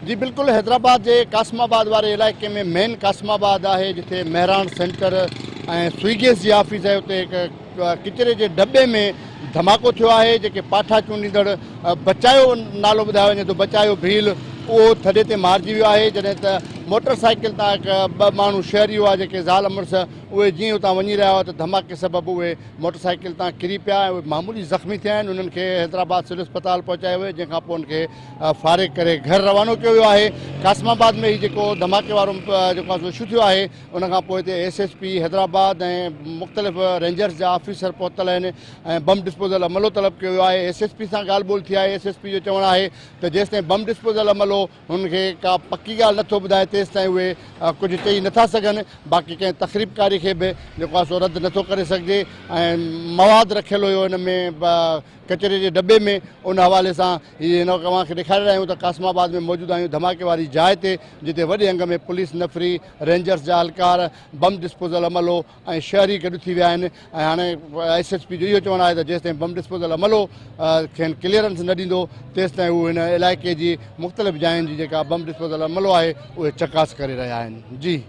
जी बिल्कुल, हैदराबाद के कासमाबाद वाले इलाके में मेन कासमाबाद है जिथे मेहरान सेंटर स्विगीस की ऑफिस है। उते किचरे के डब्बे में धमाको थो है। जो पाठा चूंडींदड़ बचायो नालो बुधायो वञे तो बचायो भील वो थड़े ते मारिजी वियो है। जैसे त मोटरसाइकिल तां ब माण्हू शहरी हुआ जो ज़ाल मुड़स उहे जीअं उतां वञी रहा हुआ तो धमाके सबब उहे मोटरसाइकिल तां किरी पिया। मामूली ज़ख़्मी थिया आहिनि। उन्हनि खे हैदराबाद सिविल अस्पताल पहुचायो वियो, जंहिंखां पोइ उनखे फारिग करे घर रवानो कियो वियो आहे। कासमाबाद में ही जेको धमाके वारो जेको आहे इशू थियो आहे, उनखां पोइ हिते SSP हैदराबाद ऐं मुख़्तलिफ़ रेंजर्स जा ऑफिसर पहुतल आहिनि ऐं बम डिस्पोज़ल अमलो तलब कयो वियो आहे। SSP सां ॻाल्हि ॿोल थी आहे। SSP जो चवणु आहे त जेसिताईं बम डिस्पोज़ल अमलो हुनखे का पकी ॻाल्हि नथो ॿुधाए तेसिताईं उहे कुझु चई नथा सघनि। बाक़ी कंहिं तक़रीबकारी खे बि जेको आहे सो रद्द नथो करे सघिजे ऐं मवाद रखियलु हुयो हिन में कचरे जे डब्बे में। उन हवाले सां हीअ हिन तव्हांखे ॾेखारे रहिया आहियूं त कासमाबाद में मौजूदु आहियूं धमाके वारी जाइ ते, जिते वॾे अंग में पुलिस नफ़री, रेंजर्स जा एहलकार, बम डिस्पोज़ल अमलो ऐं शहरी गॾु थी विया आहिनि। ऐं हाणे SSP जो इहो चवणु आहे त जेसिताईं बम डिस्पोज़ल अमलो खेनि क्लीयरेंस न ॾींदो तेसिताईं उहे हिन इलाइक़े जी मुख़्तलिफ़ जायुनि जी जेका बम डिस्पोज़ल अमलो आहे उहे चकास करे रहिया आहिनि। जी।